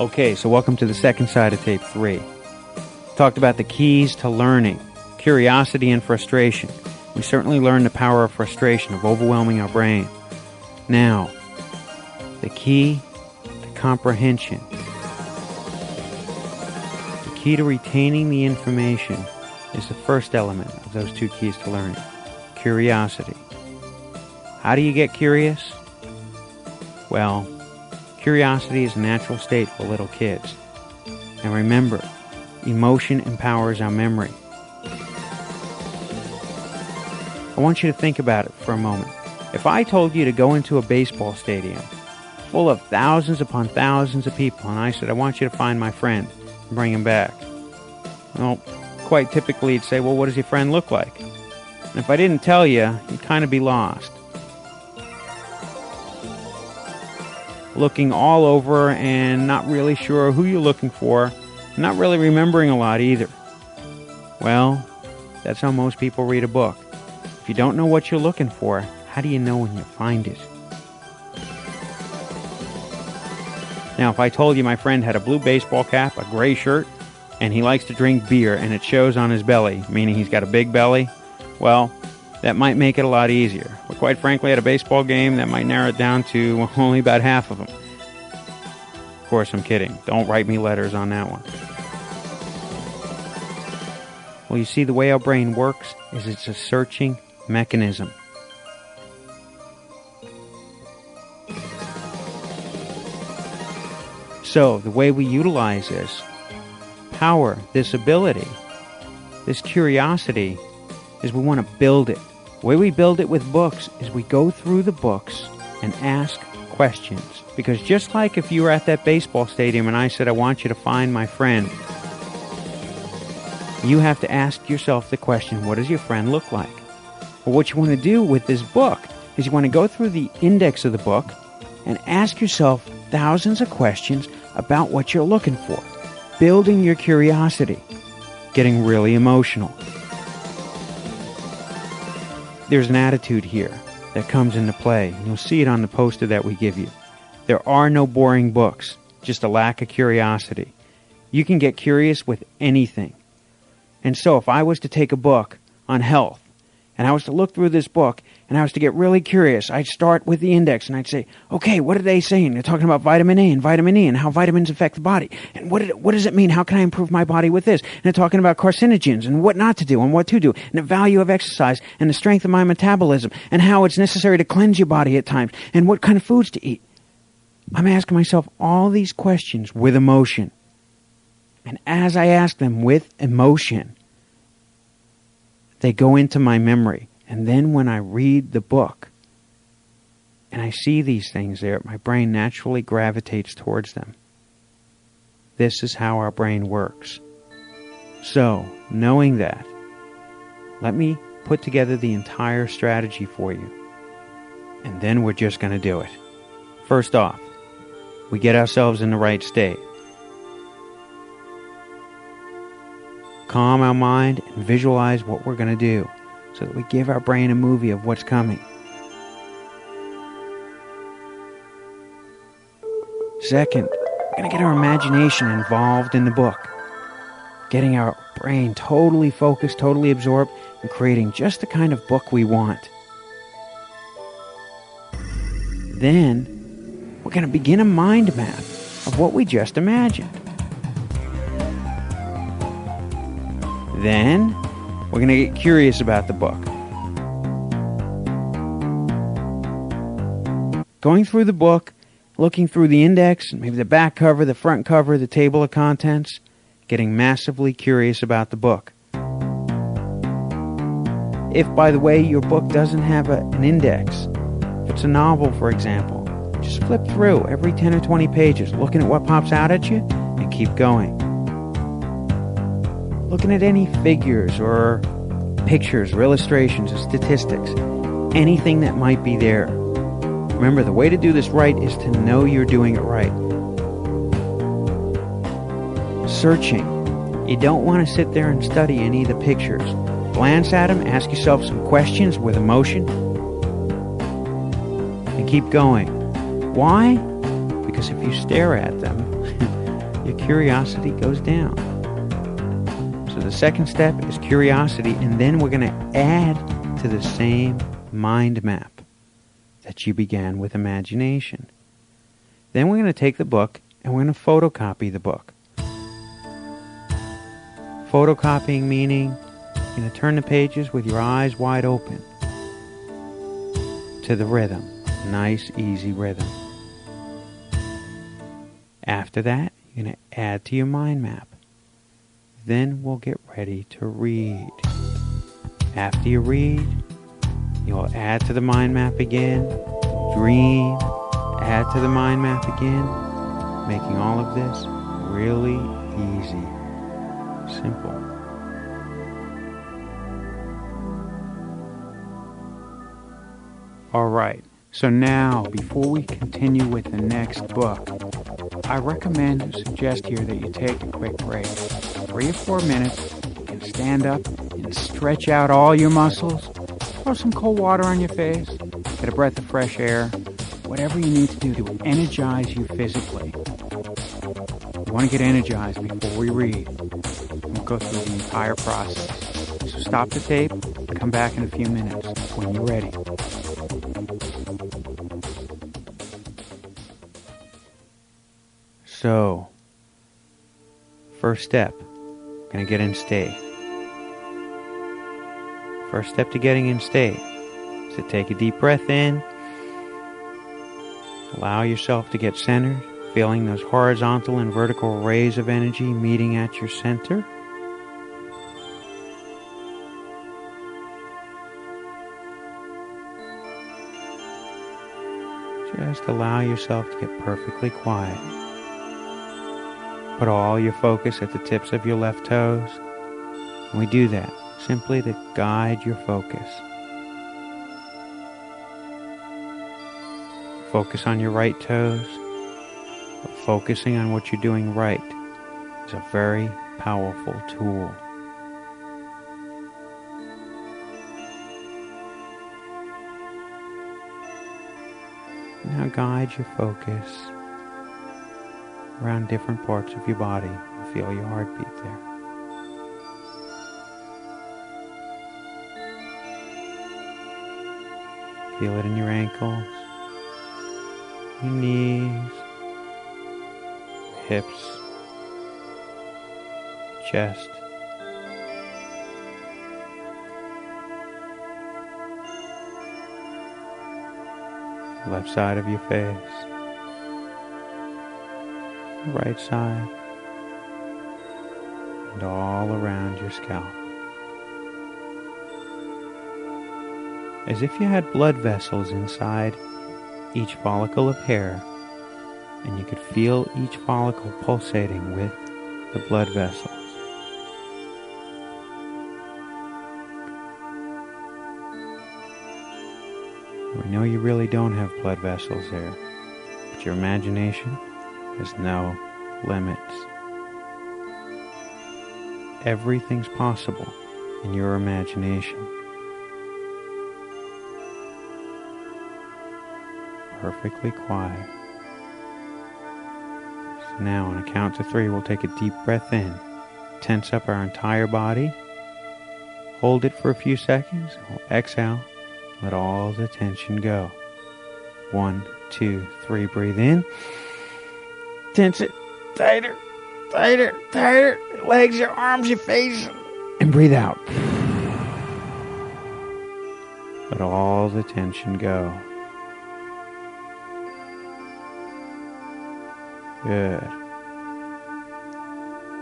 Okay, so welcome to the second side of tape 3. Talked about the keys to learning, curiosity and frustration. We certainly learned the power of frustration, of overwhelming our brain. Now, the key to comprehension. The key to retaining the information is the first element of those two keys to learning, curiosity. How do you get curious? Well, curiosity is a natural state for little kids. And remember, emotion empowers our memory. I want you to think about it for a moment. If I told you to go into a baseball stadium full of thousands upon thousands of people, and I said, I want you to find my friend and bring him back. Well, quite typically you'd say, well, what does your friend look like? And if I didn't tell you, you'd kind of be lost. Looking all over and not really sure who you're looking for, not really remembering a lot either. Well, that's how most people read a book. If you don't know what you're looking for, how do you know when you find it? Now, if I told you my friend had a blue baseball cap, a gray shirt, and he likes to drink beer and it shows on his belly, meaning he's got a big belly, well, that might make it a lot easier. But quite frankly, at a baseball game, that might narrow it down to only about half of them. Of course, I'm kidding. Don't write me letters on that one. Well, you see, the way our brain works is it's a searching mechanism. So, the way we utilize this power, this ability, this curiosity, is we want to build it. The way we build it with books is we go through the books and ask questions. Because just like if you were at that baseball stadium and I said, I want you to find my friend, you have to ask yourself the question, what does your friend look like? Well, what you want to do with this book is you want to go through the index of the book and ask yourself thousands of questions about what you're looking for. Building your curiosity. Getting really emotional. There's an attitude here that comes into play, and you'll see it on the poster that we give you. There are no boring books, just a lack of curiosity. You can get curious with anything. And so if I was to take a book on health, and I was to look through this book, and I was to get really curious, I'd start with the index, and I'd say, okay, what are they saying? They're talking about vitamin A and vitamin E, and how vitamins affect the body. And what does it mean? How can I improve my body with this? And they're talking about carcinogens, and what not to do, and what to do, and the value of exercise, and the strength of my metabolism, and how it's necessary to cleanse your body at times, and what kind of foods to eat. I'm asking myself all these questions with emotion. And as I ask them with emotion, they go into my memory. And then when I read the book and I see these things there, my brain naturally gravitates towards them. This is how our brain works. So, knowing that, let me put together the entire strategy for you. And then we're just going to do it. First off, we get ourselves in the right state. Calm our mind and visualize what we're going to do so that we give our brain a movie of what's coming. Second, we're going to get our imagination involved in the book, getting our brain totally focused, totally absorbed, and creating just the kind of book we want. Then, we're going to begin a mind map of what we just imagined. Then, we're going to get curious about the book. Going through the book, looking through the index, maybe the back cover, the front cover, the table of contents, getting massively curious about the book. If, by the way, your book doesn't have an index, if it's a novel, for example, just flip through every 10 or 20 pages, looking at what pops out at you, and keep going. Looking at any figures or pictures or illustrations or statistics, anything that might be there. Remember, the way to do this right is to know you're doing it right. Searching. You don't want to sit there and study any of the pictures. Glance at them, ask yourself some questions with emotion, and keep going. Why? Because if you stare at them, curiosity goes down. So the second step is curiosity, and then we're going to add to the same mind map that you began with imagination. Then we're going to take the book and we're going to photocopy the book. Photocopying meaning you're going to turn the pages with your eyes wide open to the rhythm. Nice, easy rhythm. After that, you're going to add to your mind map. Then we'll get ready to read. After you read, you'll add to the mind map again, dream, add to the mind map again, making all of this really easy, simple. All right, so now before we continue with the next book, I recommend and suggest here that you take a quick break. 3 or 4 minutes, you can stand up and stretch out all your muscles, throw some cold water on your face, get a breath of fresh air, whatever you need to do to energize you physically. You want to get energized before we read. We'll go through the entire process. So stop the tape and come back in a few minutes when you're ready. So, first step, going to get in state. First step to getting in state is to take a deep breath in. Allow yourself to get centered, feeling those horizontal and vertical rays of energy meeting at your center. Just allow yourself to get perfectly quiet. Put all your focus at the tips of your left toes. And we do that simply to guide your focus. Focus on your right toes. But focusing on what you're doing right is a very powerful tool. Now guide your focus around different parts of your body and feel your heartbeat there. Feel it in your ankles, your knees, hips, chest. Left side of your face, right side, and all around your scalp. As if you had blood vessels inside each follicle of hair, and you could feel each follicle pulsating with the blood vessels. We know you really don't have blood vessels there, but your imagination has no limits. Everything's possible in your imagination. Perfectly quiet. So now on a count to 3, we'll take a deep breath in, tense up our entire body, hold it for a few seconds, and we'll exhale, let all the tension go. 1, 2, 3, breathe in. Tense it, tighter, tighter, tighter. Legs, your arms, your face. And breathe out. Let all the tension go. Good.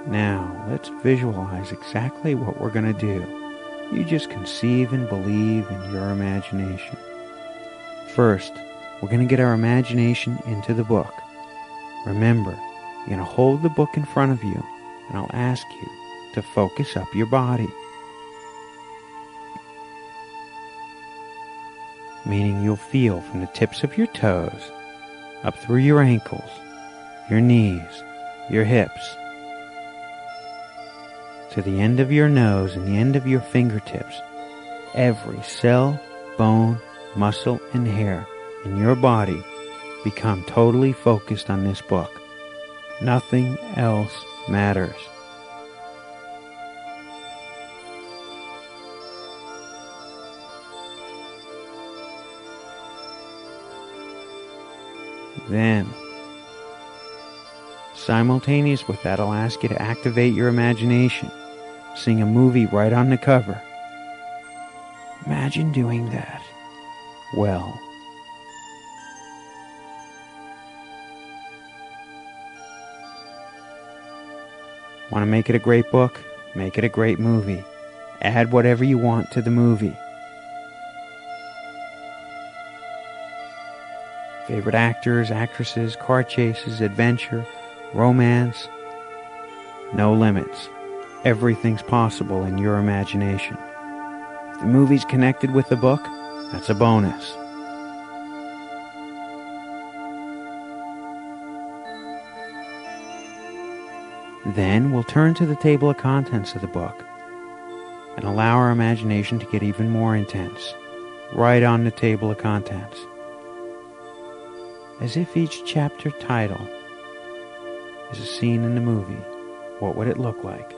Now, let's visualize exactly what we're going to do. You just conceive and believe in your imagination. First, we're going to get our imagination into the book. Remember, you're going to hold the book in front of you, and I'll ask you to focus up your body. Meaning you'll feel from the tips of your toes, up through your ankles, your knees, your hips, to the end of your nose and the end of your fingertips. Every cell, bone, muscle, and hair in your body become totally focused on this book. Nothing else matters. Then, simultaneous with that, I'll ask you to activate your imagination. Seeing a movie right on the cover. Imagine doing that. Well, want to make it a great book? Make it a great movie. Add whatever you want to the movie. Favorite actors, actresses, car chases, adventure, romance. No limits. Everything's possible in your imagination. If the movie's connected with the book, that's a bonus. Then we'll turn to the table of contents of the book and allow our imagination to get even more intense, right on the table of contents. As if each chapter title is a scene in the movie, what would it look like?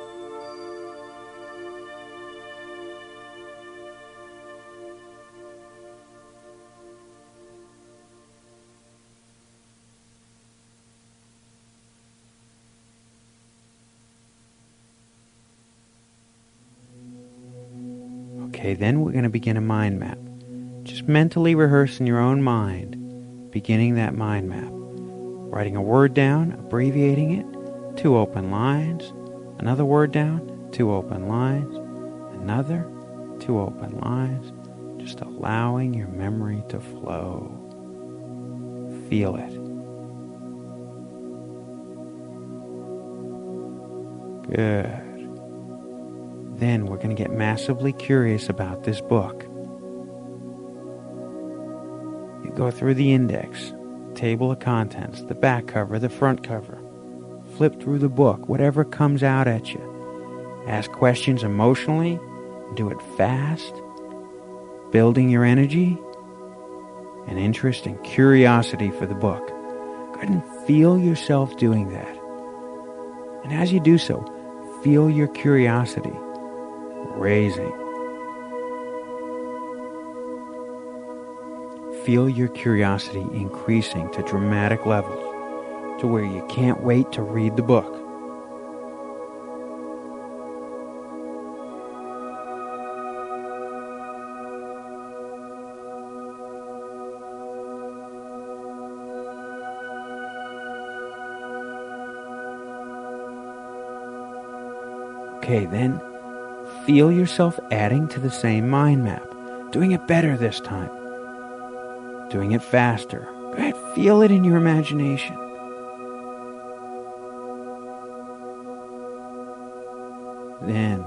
Okay, then we're going to begin a mind map. Just mentally rehearse in your own mind, beginning that mind map. Writing a word down, abbreviating it, 2 open lines. Another word down, 2 open lines. Another, 2 open lines. Just allowing your memory to flow. Feel it. Good. Then we're going to get massively curious about this book. You go through the index, table of contents, the back cover, the front cover. Flip through the book, whatever comes out at you. Ask questions emotionally, do it fast, building your energy and interest and curiosity for the book. Go ahead and feel yourself doing that. And as you do so, feel your curiosity raising. Feel your curiosity increasing to dramatic levels, to where you can't wait to read the book. Okay, then feel yourself adding to the same mind map, doing it better this time, doing it faster. Go ahead, feel it in your imagination. Then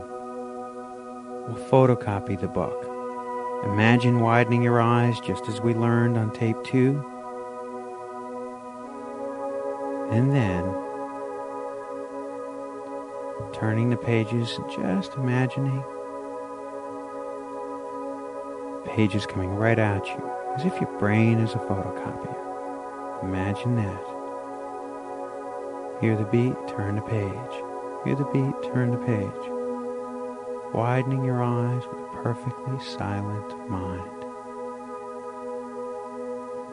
we'll photocopy the book. Imagine widening your eyes just as we learned on tape 2. And then turning the pages, just imagining pages coming right at you, as if your brain is a photocopier. Imagine that. Hear the beat, turn the page. Hear the beat, turn the page. Widening your eyes with a perfectly silent mind.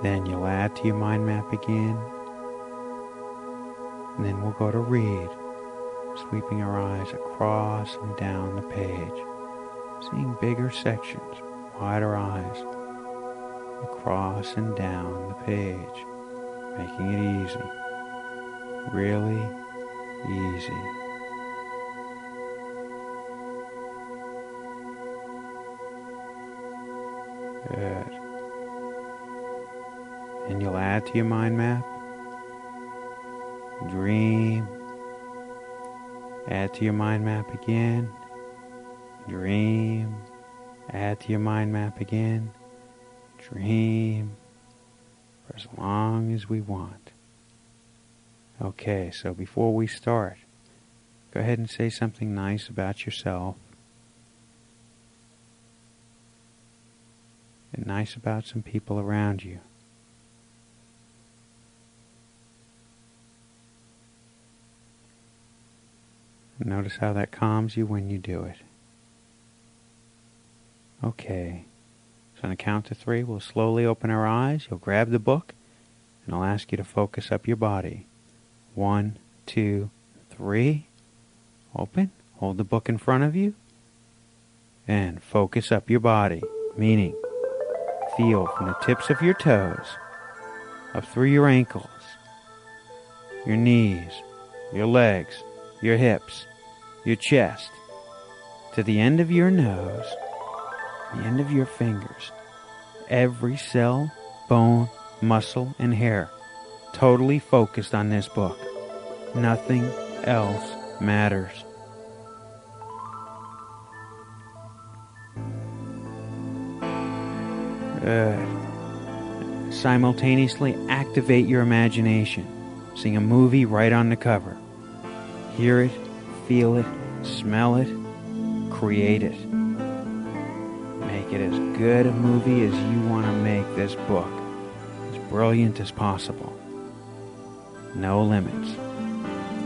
Then you'll add to your mind map again. And then we'll go to read, sweeping our eyes across and down the page, seeing bigger sections, wider eyes, across and down the page, making it easy, really easy. Good. And you'll add to your mind map, dream. Add to your mind map again. Dream. Add to your mind map again. Dream. For as long as we want. Okay, so before we start, go ahead and say something nice about yourself. And nice about some people around you. Notice how that calms you when you do it. Okay. So on a count to 3, we'll slowly open our eyes. You'll grab the book, and I'll ask you to focus up your body. 1, 2, 3. Open. Hold the book in front of you. And focus up your body, meaning feel from the tips of your toes up through your ankles, your knees, your legs, your hips, your chest, to the end of your nose, the end of your fingers. Every cell, bone, muscle, and hair totally focused on this book. Nothing else matters. Simultaneously activate your imagination. Seeing a movie right on the cover. Hear it, feel it, smell it, create it. Make it as good a movie as you want to make this book. As brilliant as possible. No limits.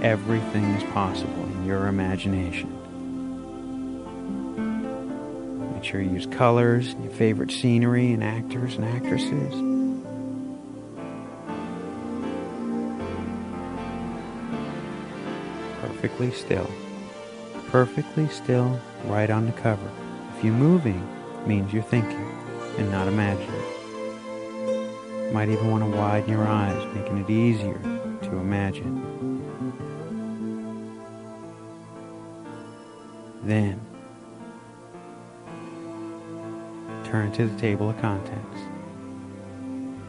Everything is possible in your imagination. Make sure you use colors, your favorite scenery, and actors and actresses. Perfectly still. Perfectly still right on the cover. If you're moving, it means you're thinking and not imagining. You might even want to widen your eyes, making it easier to imagine. Then, turn to the table of contents,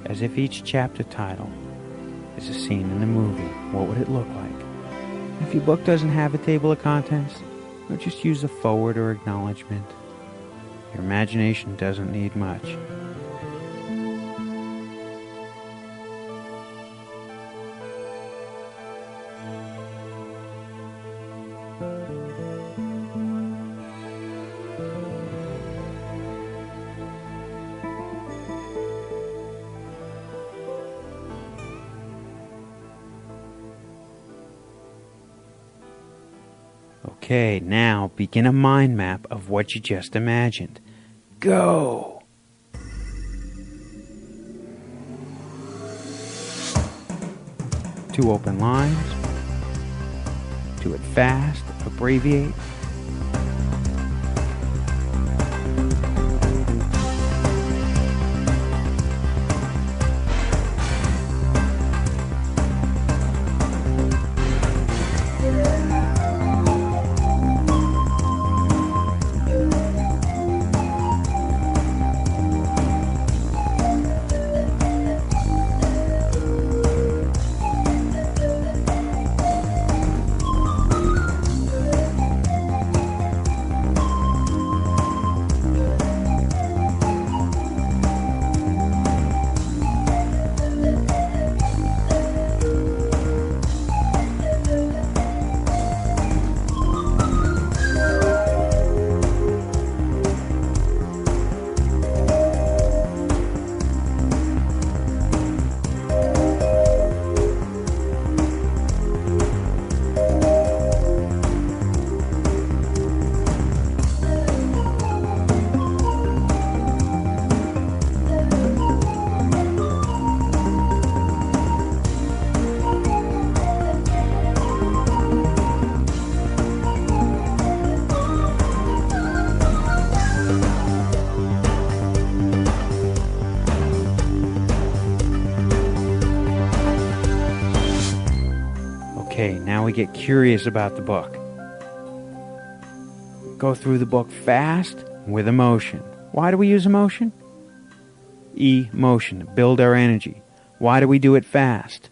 as if each chapter title is a scene in the movie. What would it look like? If your book doesn't have a table of contents, don't just use a forward or acknowledgement. Your imagination doesn't need much. Okay, now begin a mind map of what you just imagined. Go! Two open lines. Do it fast. Abbreviate. Okay, now we get curious about the book. Go through the book fast with emotion. Why do we use emotion? Emotion, build our energy. Why do we do it fast?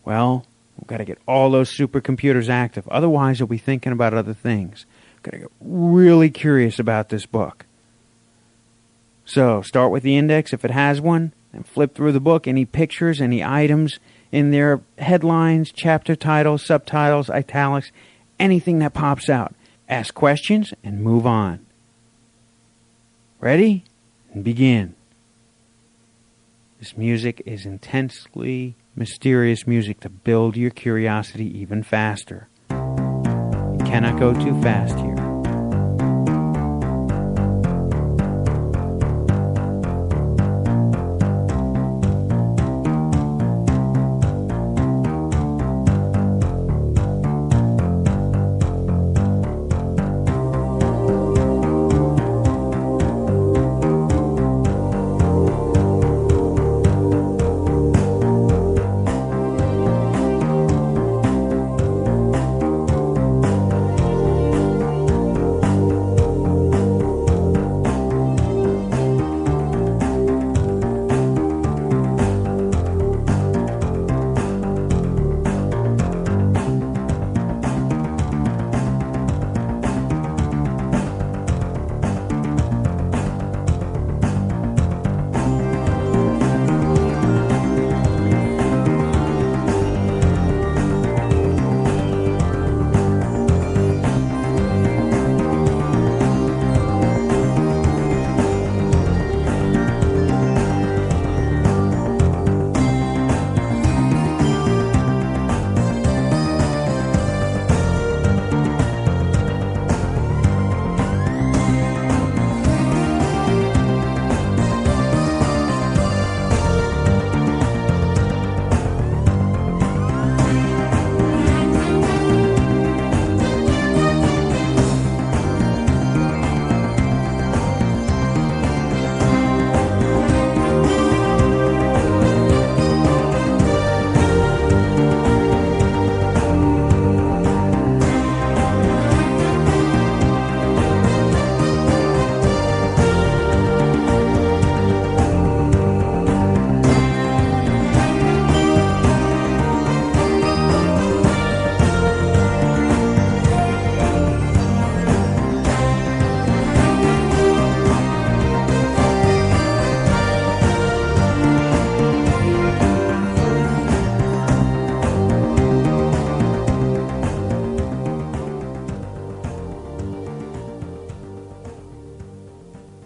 Well, we've got to get all those supercomputers active. Otherwise, you'll be thinking about other things. Got to get really curious about this book. So, start with the index if it has one, and flip through the book. Any pictures, any items in there, headlines, chapter titles, subtitles, italics, anything that pops out. Ask questions and move on. Ready? And begin. This music is intensely mysterious music to build your curiosity even faster. cannot go too fast here.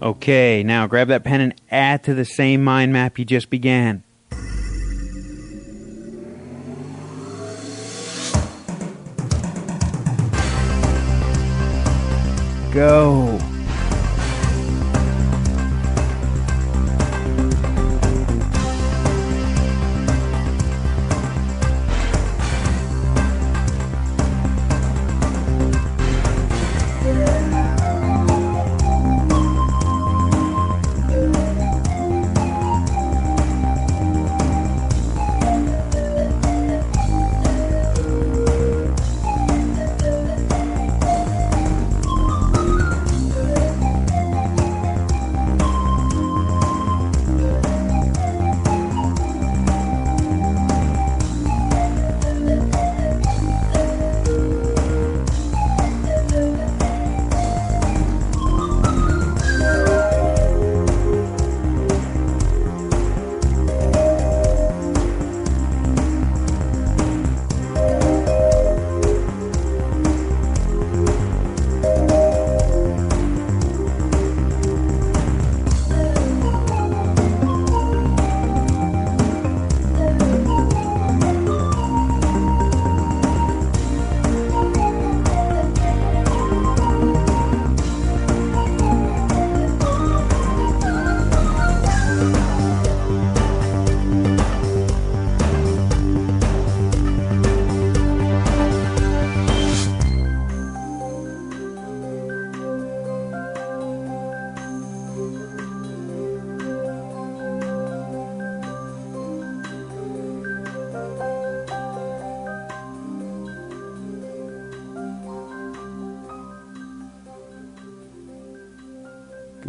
Okay, now grab that pen and add to the same mind map you just began. Go.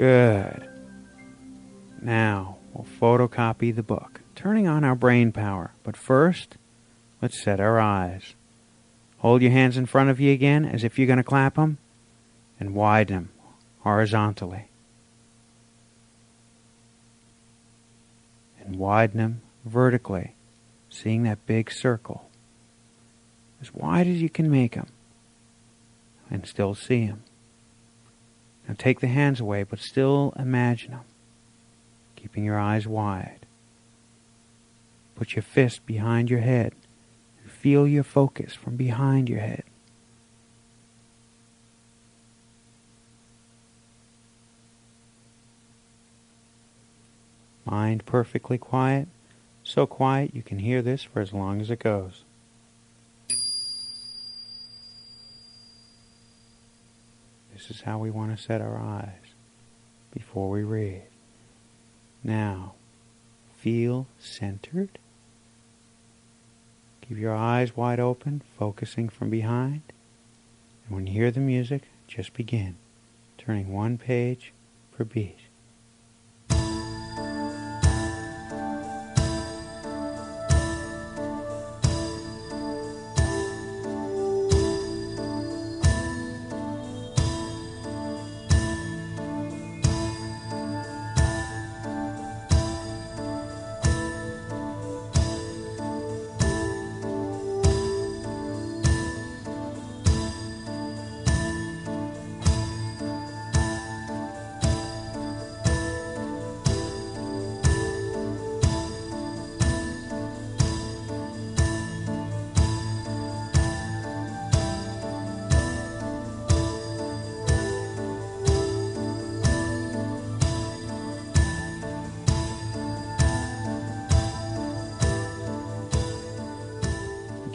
Good. Now, we'll photocopy the book, turning on our brain power. But first, let's set our eyes. Hold your hands in front of you again as if you're going to clap them, and widen them horizontally. And widen them vertically, seeing that big circle. As wide as you can make them, and still see them. Now take the hands away, but still imagine them, keeping your eyes wide. Put your fist behind your head and feel your focus from behind your head. Mind perfectly quiet, so quiet you can hear this for as long as it goes. This is how we want to set our eyes before we read. Now, feel centered. Keep your eyes wide open, focusing from behind. And when you hear the music, just begin, turning one page per beat.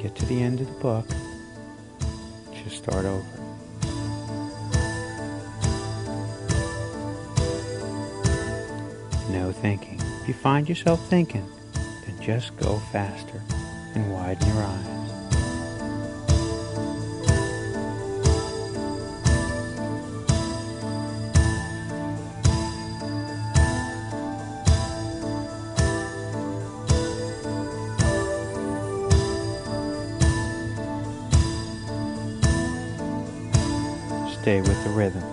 Get to the end of the book, just start over. No thinking. If you find yourself thinking, then just go faster and widen your eyes. Stay with the rhythm.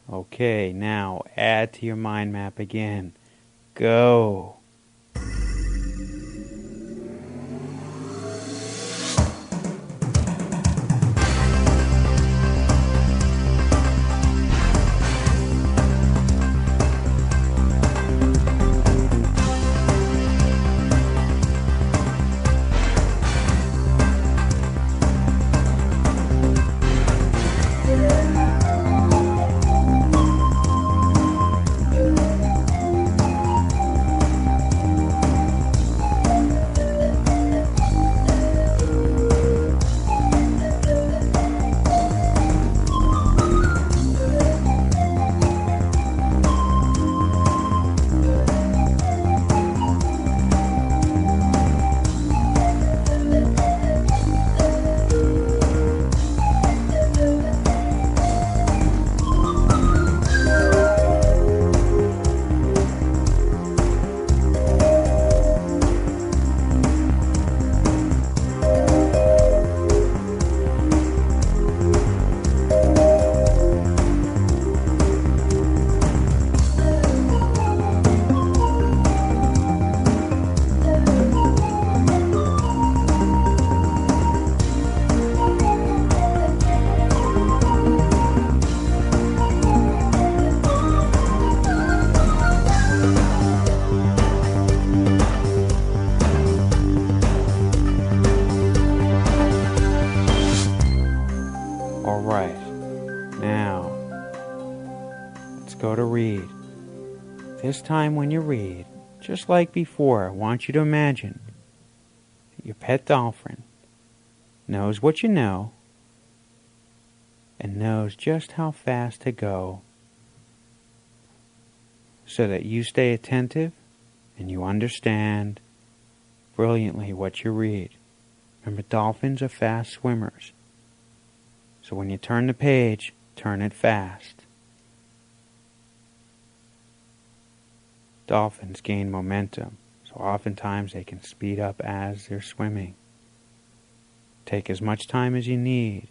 Okay, now add to your mind map again. Go. All right, now let's go to read. This time when you read, just like before, I want you to imagine that your pet dolphin knows what you know and knows just how fast to go so that you stay attentive and you understand brilliantly what you read. Remember, dolphins are fast swimmers. So when you turn the page, turn it fast. Dolphins gain momentum, so oftentimes they can speed up as they're swimming. Take as much time as you need.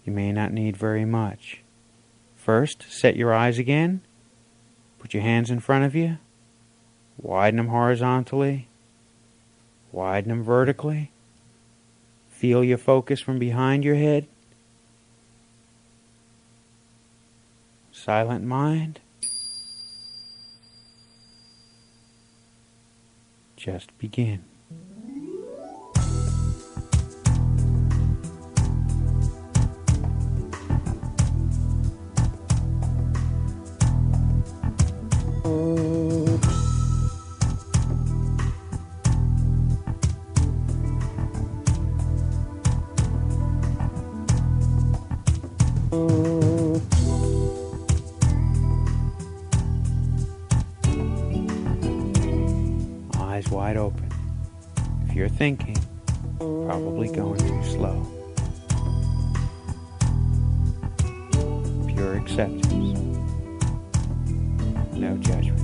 You may not need very much. First, set your eyes again. Put your hands in front of you. Widen them horizontally. Widen them vertically. Feel your focus from behind your head. Silent mind. Just begin. Eyes wide open. If you're thinking, probably going too slow. Pure acceptance. No judgment.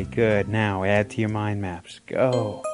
Okay, good. Now add to your mind maps. Go.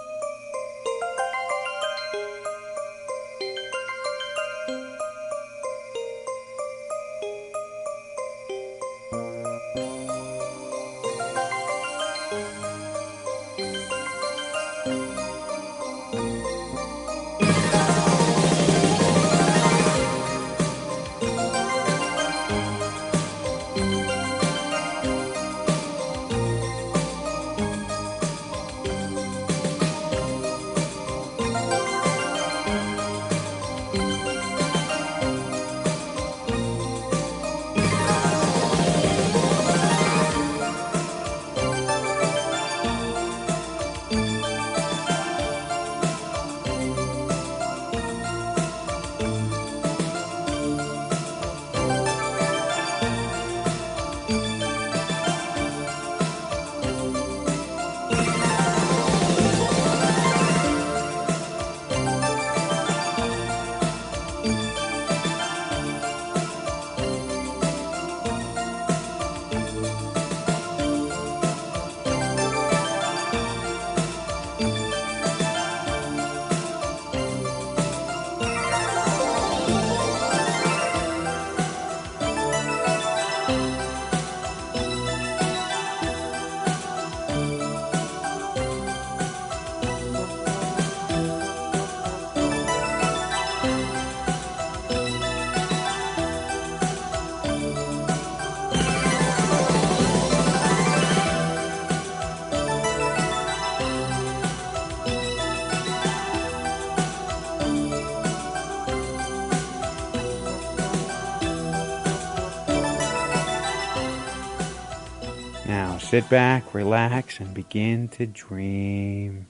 Now sit back, relax, and begin to dream.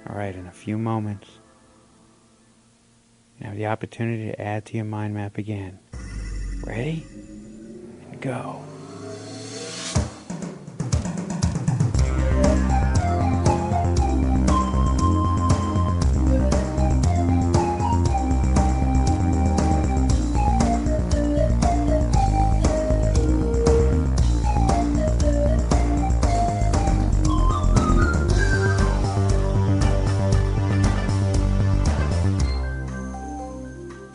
All right, in a few moments, you have the opportunity to add to your mind map again. Ready? And go.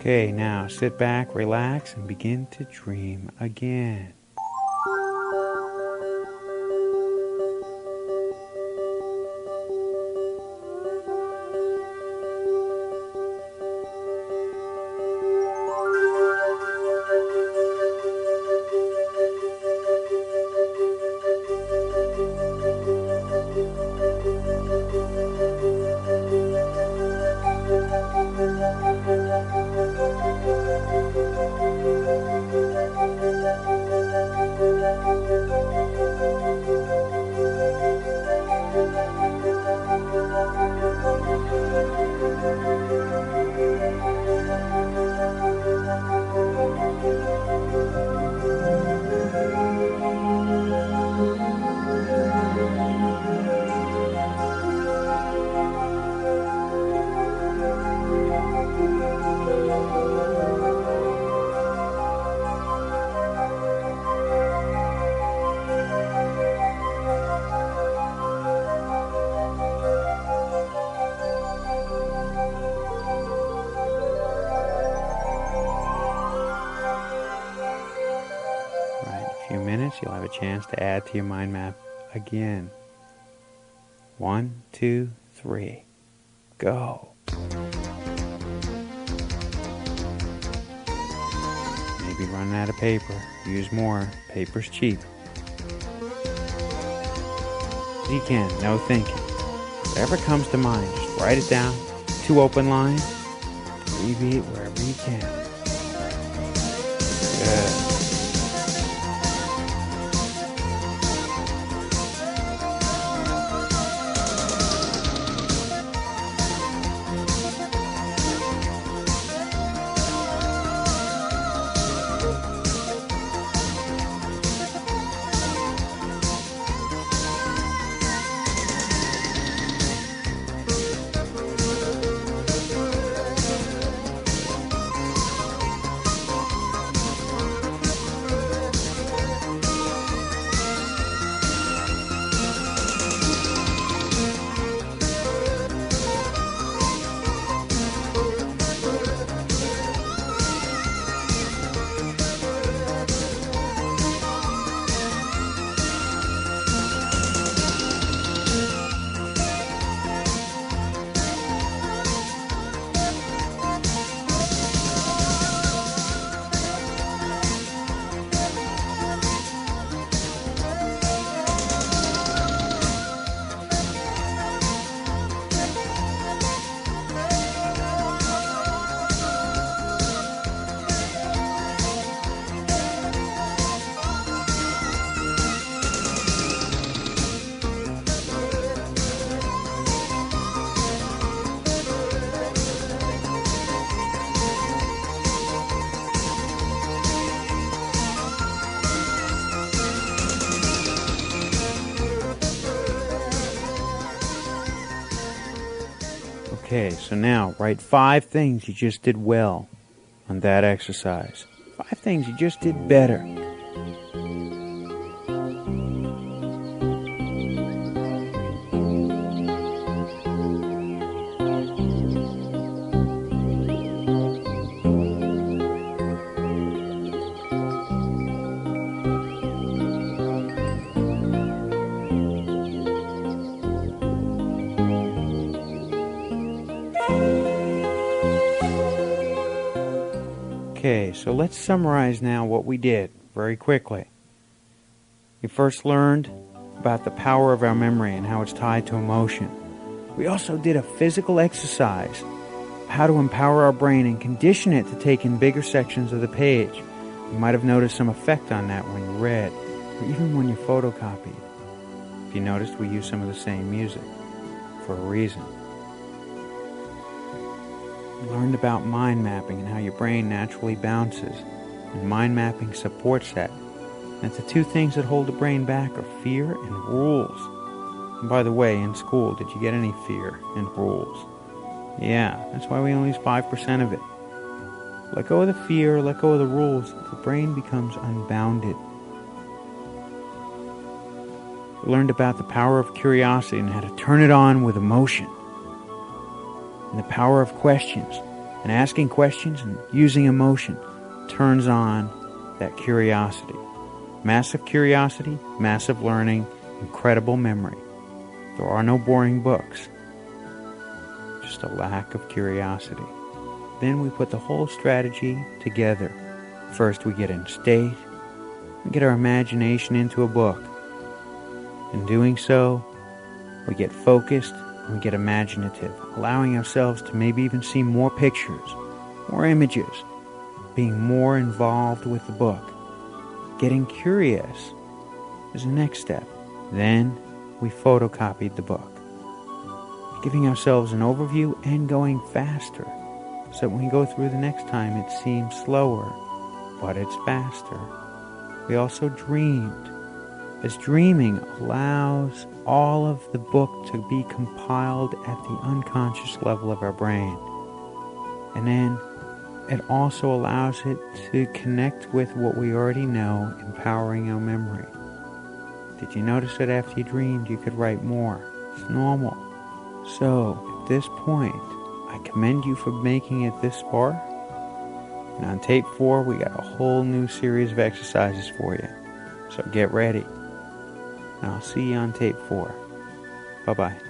Okay, now sit back, relax, and begin to dream again. have a chance to add to your mind map again. 1, 2, 3. Go. Maybe running out of paper. Use more. Paper's cheap. You can. No thinking. Whatever comes to mind, just write it down. 2 open lines. Abbreviate wherever you can. Good. Okay, so now write 5 things you just did well on that exercise. 5 things you just did better. Okay, so let's summarize now what we did very quickly. We first learned about the power of our memory and how it's tied to emotion. We also did a physical exercise, how to empower our brain and condition it to take in bigger sections of the page. You might have noticed some effect on that when you read, or even when you photocopied. If you noticed, we used some of the same music for a reason. We learned about mind mapping and how your brain naturally bounces, and mind mapping supports that. And the 2 things that hold the brain back are fear and rules. And by the way, in school, did you get any fear and rules? Yeah, that's why we only use 5% of it. Let go of the fear, let go of the rules, the brain becomes unbounded. We learned about the power of curiosity and how to turn it on with emotion. And the power of questions, and asking questions and using emotion turns on that curiosity. Massive curiosity, massive learning, incredible memory. There are no boring books, just a lack of curiosity. Then we put the whole strategy together. First we get in state, we get our imagination into a book. In doing so, we get focused, and we get imaginative, allowing ourselves to maybe even see more pictures, more images, being more involved with the book. Getting curious is the next step. Then we photocopied the book, giving ourselves an overview and going faster, so that when we go through the next time it seems slower, but it's faster. We also dreamed, as dreaming allows all of the book to be compiled at the unconscious level of our brain. And then it also allows it to connect with what we already know, empowering our memory. Did you notice that after you dreamed, you could write more? It's normal. So, at this point, I commend you for making it this far. And on tape 4, we got a whole new series of exercises for you. So get ready. And I'll see you on tape 4. Bye-bye.